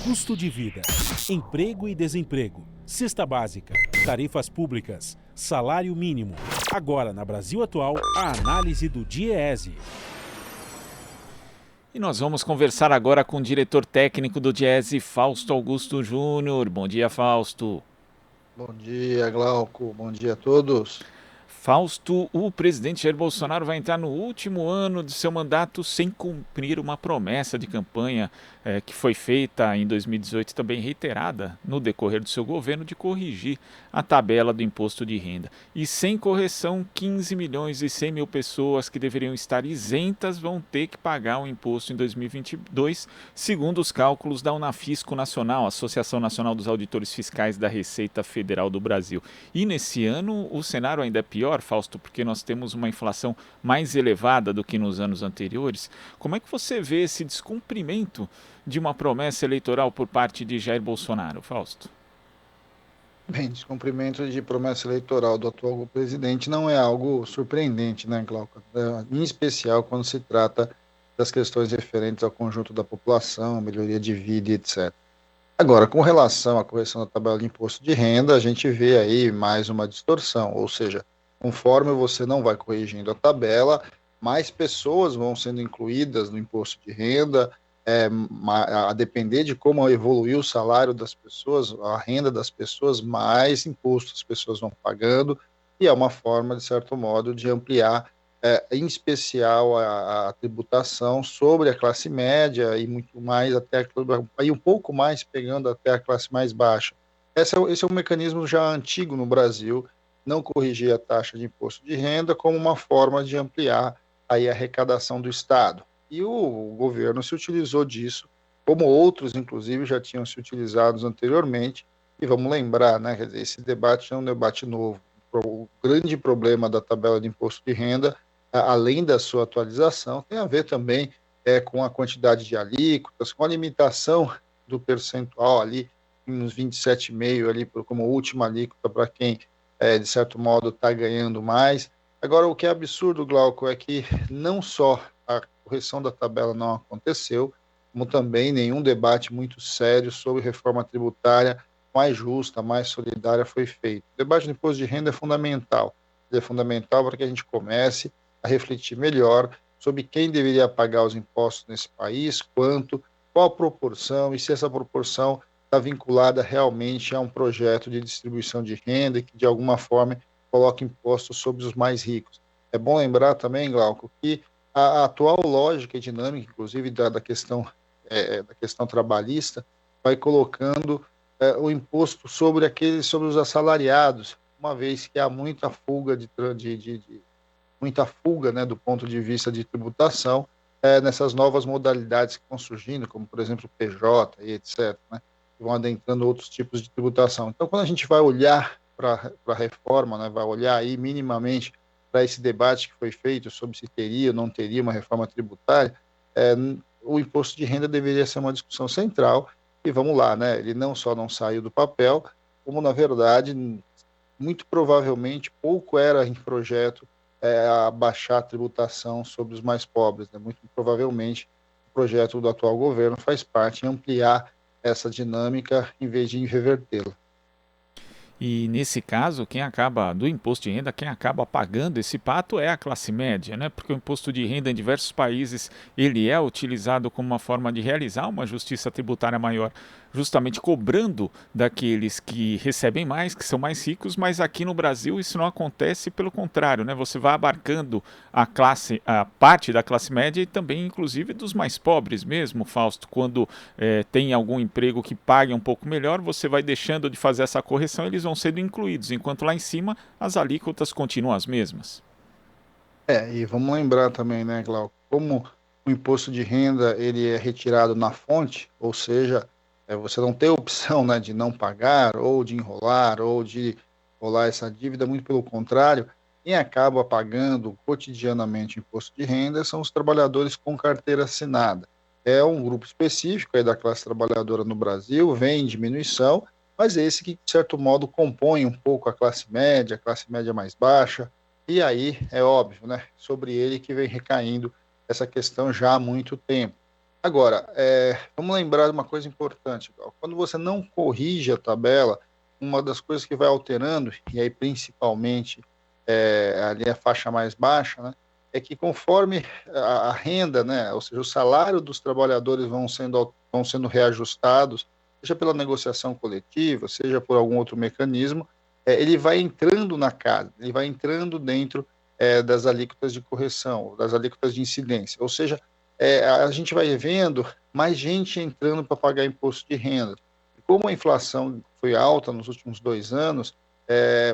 Custo de vida, emprego e desemprego, cesta básica, tarifas públicas, salário mínimo. Agora, na Brasil Atual, a análise do Diese. E nós vamos conversar agora com o diretor técnico do Diese, Fausto Augusto Júnior. Bom dia, Fausto. Bom dia, Glauco. Bom dia a todos. Fausto, o presidente Jair Bolsonaro vai entrar no último ano de seu mandato sem cumprir uma promessa de campanha que foi feita em 2018 e também reiterada no decorrer do seu governo de corrigir a tabela do imposto de renda. E sem correção, 15 milhões e 100 mil pessoas que deveriam estar isentas vão ter que pagar o imposto em 2022, segundo os cálculos da Unafisco Nacional, Associação Nacional dos Auditores Fiscais da Receita Federal do Brasil. E nesse ano o cenário ainda é pior, Fausto, porque nós temos uma inflação mais elevada do que nos anos anteriores. Como é que você vê esse descumprimento de uma promessa eleitoral por parte de Jair Bolsonaro, Fausto? Bem, descumprimento de promessa eleitoral do atual presidente não é algo surpreendente, né, Glauco? Em especial quando se trata das questões referentes ao conjunto da população, melhoria de vida e etc. Agora, com relação à correção da tabela de imposto de renda, a gente vê aí mais uma distorção, ou seja, conforme você não vai corrigindo a tabela, mais pessoas vão sendo incluídas no imposto de renda, a depender de como evoluiu o salário das pessoas, a renda das pessoas, mais impostos as pessoas vão pagando, e é uma forma, de certo modo, de ampliar, em especial, a tributação sobre a classe média e muito mais, e um pouco mais pegando até a classe mais baixa. Esse é um mecanismo já antigo no Brasil, não corrigir a taxa de imposto de renda como uma forma de ampliar aí a arrecadação do Estado. E o governo se utilizou disso, como outros, inclusive, já tinham se utilizado anteriormente. E vamos lembrar, né, quer dizer, esse debate não é um debate novo. O grande problema da tabela de imposto de renda, além da sua atualização, tem a ver também com a quantidade de alíquotas, com a limitação do percentual ali, uns 27,5% ali, como última alíquota para quem de certo modo, está ganhando mais. Agora, o que é absurdo, Glauco, é que não só a correção da tabela não aconteceu, como também nenhum debate muito sério sobre reforma tributária mais justa, mais solidária foi feito. O debate do imposto de renda é fundamental. Ele é fundamental para que a gente comece a refletir melhor sobre quem deveria pagar os impostos nesse país, quanto, qual a proporção e se essa proporção está vinculada realmente a um projeto de distribuição de renda que, de alguma forma, coloca impostos sobre os mais ricos. É bom lembrar também, Glauco, que a atual lógica e dinâmica, inclusive da questão trabalhista, vai colocando o imposto sobre os assalariados, uma vez que há muita fuga né, do ponto de vista de tributação nessas novas modalidades que estão surgindo, como, por exemplo, o PJ e etc., né? Vão adentrando outros tipos de tributação. Então, quando a gente vai olhar para a reforma, né, vai olhar aí minimamente para esse debate que foi feito sobre se teria ou não teria uma reforma tributária, o imposto de renda deveria ser uma discussão central, e vamos lá, né, ele não só não saiu do papel, como, na verdade, muito provavelmente, pouco era em projeto abaixar a tributação sobre os mais pobres, né? Muito provavelmente, o projeto do atual governo faz parte em ampliar essa dinâmica em vez de revertê-la. E nesse caso, do imposto de renda, quem acaba pagando esse pato é a classe média, né? Porque o imposto de renda em diversos países ele é utilizado como uma forma de realizar uma justiça tributária maior, justamente cobrando daqueles que recebem mais, que são mais ricos, mas aqui no Brasil isso não acontece, pelo contrário, né? Você vai abarcando a parte da classe média e também, inclusive, dos mais pobres mesmo, Fausto. Quando tem algum emprego que pague um pouco melhor, você vai deixando de fazer essa correção, eles vão sendo incluídos, enquanto lá em cima as alíquotas continuam as mesmas. E vamos lembrar também, né, Glauco, como o imposto de renda ele é retirado na fonte, ou seja, você não tem opção, né, de não pagar, ou de enrolar, ou de rolar essa dívida, muito pelo contrário, quem acaba pagando cotidianamente o imposto de renda são os trabalhadores com carteira assinada. É um grupo específico aí da classe trabalhadora no Brasil, vem em diminuição, mas esse que, de certo modo, compõe um pouco a classe média mais baixa, e aí, é óbvio, né, sobre ele que vem recaindo essa questão já há muito tempo. Agora, vamos lembrar de uma coisa importante, Gal. Quando você não corrige a tabela, uma das coisas que vai alterando, e aí principalmente ali a faixa mais baixa, né, é que conforme a renda, né, ou seja, o salário dos trabalhadores vão sendo reajustados, seja pela negociação coletiva, seja por algum outro mecanismo, ele vai entrando na casa, ele vai entrando dentro das alíquotas de correção, das alíquotas de incidência, ou seja, a gente vai vendo mais gente entrando para pagar imposto de renda. Como a inflação foi alta nos últimos 2 anos,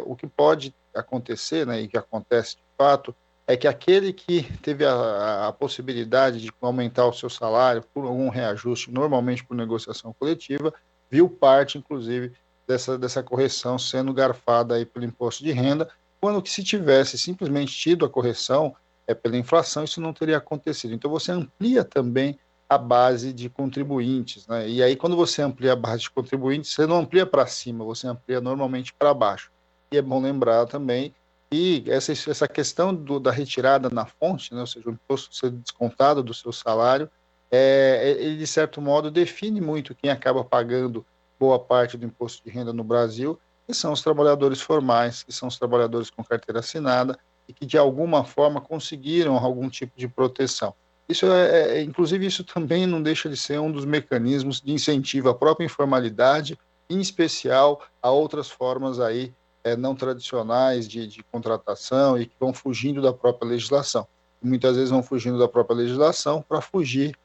o que pode acontecer, né, e que acontece de fato, é que aquele que teve a possibilidade de aumentar o seu salário por algum reajuste, normalmente por negociação coletiva, viu parte, inclusive, dessa correção sendo garfada aí pelo imposto de renda, quando que se tivesse simplesmente tido a correção pela inflação, isso não teria acontecido. Então, você amplia também a base de contribuintes, né? E aí, quando você amplia a base de contribuintes, você não amplia para cima, você amplia normalmente para baixo. E é bom lembrar também que essa questão da retirada na fonte, né? Ou seja, o imposto ser descontado do seu salário, ele, de certo modo, define muito quem acaba pagando boa parte do imposto de renda no Brasil, que são os trabalhadores formais, que são os trabalhadores com carteira assinada, e que de alguma forma conseguiram algum tipo de proteção. Isso inclusive, isso também não deixa de ser um dos mecanismos de incentivo à própria informalidade, em especial a outras formas aí não tradicionais de contratação e que vão fugindo da própria legislação. Muitas vezes vão fugindo da própria legislação para fugir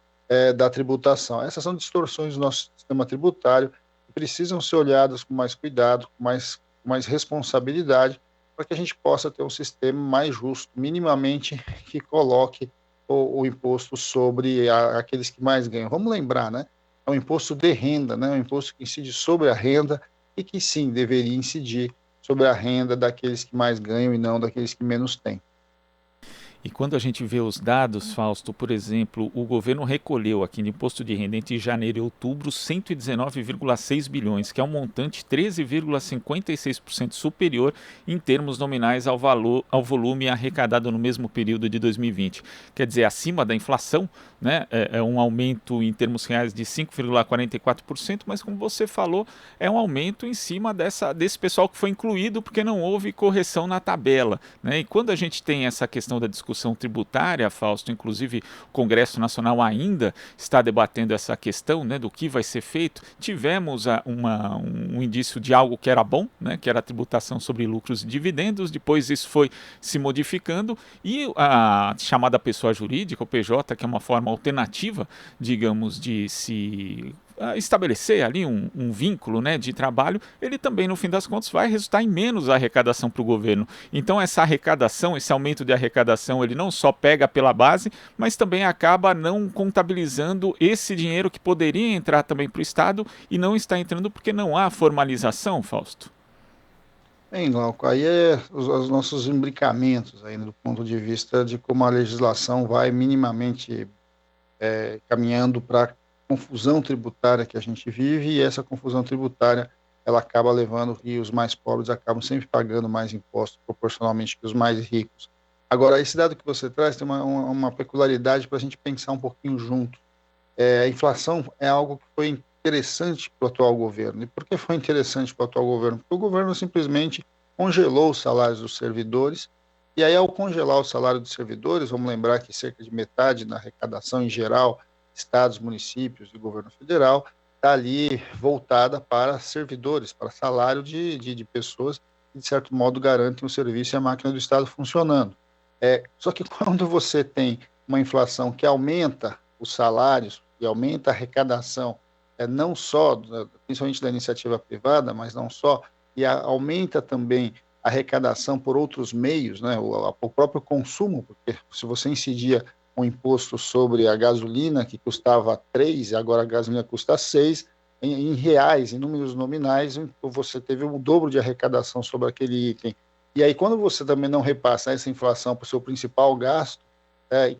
da tributação. Essas são distorções do nosso sistema tributário que precisam ser olhadas com mais cuidado, com mais responsabilidade, para que a gente possa ter um sistema mais justo, minimamente que coloque o imposto sobre aqueles que mais ganham. Vamos lembrar, né? É um imposto de renda, né? É um imposto que incide sobre a renda e que sim, deveria incidir sobre a renda daqueles que mais ganham e não daqueles que menos têm. E quando a gente vê os dados, Fausto, por exemplo, o governo recolheu aqui no imposto de renda entre janeiro e outubro 119,6 bilhões, que é um montante 13,56% superior em termos nominais ao volume arrecadado no mesmo período de 2020. Quer dizer, acima da inflação, né, é um aumento em termos reais de 5,44%, mas como você falou, é um aumento em cima desse pessoal que foi incluído porque não houve correção na tabela, né? E quando a gente tem essa questão da discussão tributária, Fausto, inclusive o Congresso Nacional ainda está debatendo essa questão, né, do que vai ser feito. Tivemos um indício de algo que era bom, né, que era a tributação sobre lucros e dividendos, depois isso foi se modificando e a chamada pessoa jurídica, o PJ, que é uma forma alternativa, digamos, de se estabelecer ali um vínculo, né, de trabalho, ele também, no fim das contas, vai resultar em menos arrecadação para o governo. Então, essa arrecadação, esse aumento de arrecadação, ele não só pega pela base, mas também acaba não contabilizando esse dinheiro que poderia entrar também para o Estado e não está entrando porque não há formalização, Fausto. Bem, Glauco, aí os nossos imbricamentos aí, do ponto de vista de como a legislação vai minimamente caminhando para confusão tributária que a gente vive, e essa confusão tributária ela acaba levando e os mais pobres acabam sempre pagando mais impostos proporcionalmente que os mais ricos. Agora, esse dado que você traz tem uma peculiaridade para a gente pensar um pouquinho junto. A inflação é algo que foi interessante para o atual governo. E por que foi interessante para o atual governo? Porque o governo simplesmente congelou os salários dos servidores, e aí, ao congelar o salário dos servidores, vamos lembrar que cerca de metade da arrecadação em geral, estados, municípios e governo federal, está ali voltada para servidores, para salário de pessoas que, de certo modo, garantem o serviço e a máquina do Estado funcionando. Só que quando você tem uma inflação que aumenta os salários e aumenta a arrecadação, não só, principalmente da iniciativa privada, mas não só, e aumenta também a arrecadação por outros meios, né, o próprio consumo, porque se você incidia um imposto sobre a gasolina que custava 3 e agora a gasolina custa 6, em reais, em números nominais, você teve o dobro de arrecadação sobre aquele item. E aí, quando você também não repassa essa inflação para o seu principal gasto,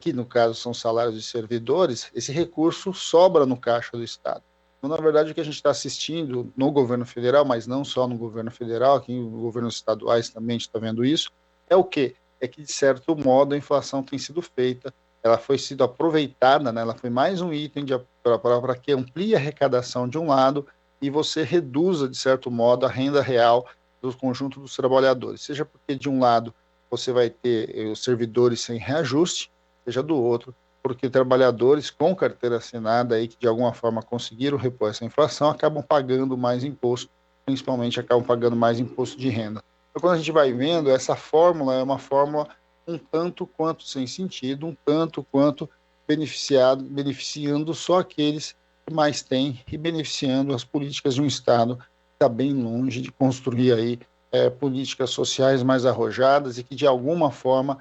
que no caso são salários de servidores, esse recurso sobra no caixa do Estado. Então, na verdade, o que a gente está assistindo no governo federal, mas não só no governo federal, aqui no governos estaduais também a gente está vendo isso, é o quê? É que, de certo modo, a inflação tem sido feita ela foi sido aproveitada, né? Ela foi mais um item para que amplie a arrecadação de um lado e você reduza, de certo modo, a renda real do conjunto dos trabalhadores. Seja porque, de um lado, você vai ter os servidores sem reajuste, seja do outro, porque trabalhadores com carteira assinada aí, que de alguma forma conseguiram repor essa inflação, acabam pagando mais imposto, principalmente acabam pagando mais imposto de renda. Então, quando a gente vai vendo, essa fórmula é uma fórmula um tanto quanto sem sentido, um tanto quanto beneficiando só aqueles que mais têm e beneficiando as políticas de um Estado que está bem longe de construir aí políticas sociais mais arrojadas e que de alguma forma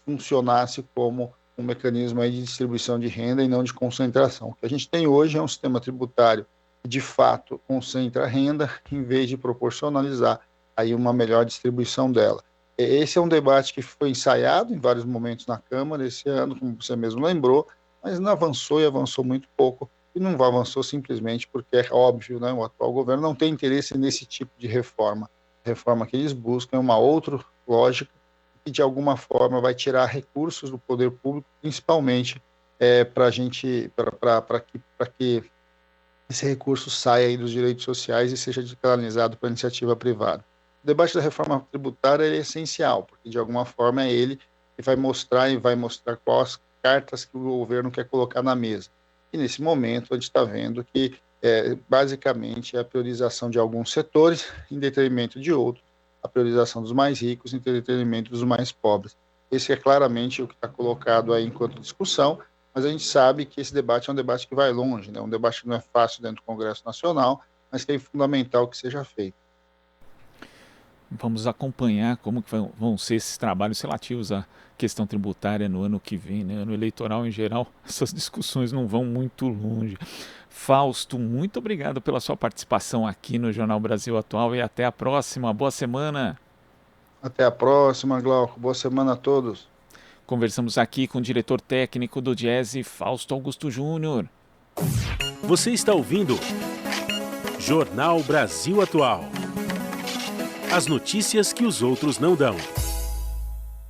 funcionasse como um mecanismo aí de distribuição de renda e não de concentração. O que a gente tem hoje é um sistema tributário que de fato concentra a renda em vez de proporcionalizar aí uma melhor distribuição dela. Esse é um debate que foi ensaiado em vários momentos na Câmara esse ano, como você mesmo lembrou, mas não avançou e avançou muito pouco, e não avançou simplesmente porque é óbvio, né, o atual governo não tem interesse nesse tipo de reforma. A reforma que eles buscam é uma outra lógica que de alguma forma vai tirar recursos do poder público, principalmente para que esse recurso saia aí dos direitos sociais e seja canalizado para a iniciativa privada. O debate da reforma tributária é essencial, porque de alguma forma é ele que vai mostrar quais cartas que o governo quer colocar na mesa. E nesse momento a gente está vendo que basicamente é a priorização de alguns setores em detrimento de outros, a priorização dos mais ricos em detrimento dos mais pobres. Esse é claramente o que está colocado aí enquanto discussão, mas a gente sabe que esse debate é um debate que vai longe, né? Um debate que não é fácil dentro do Congresso Nacional, mas que é fundamental que seja feito. Vamos acompanhar como que vão ser esses trabalhos relativos à questão tributária no ano que vem, né? Ano eleitoral em geral, essas discussões não vão muito longe. Fausto, muito obrigado pela sua participação aqui no Jornal Brasil Atual e até a próxima. Boa semana. Até a próxima, Glauco. Boa semana a todos. Conversamos aqui com o diretor técnico do Diese, Fausto Augusto Júnior. Você está ouvindo Jornal Brasil Atual. As notícias que os outros não dão.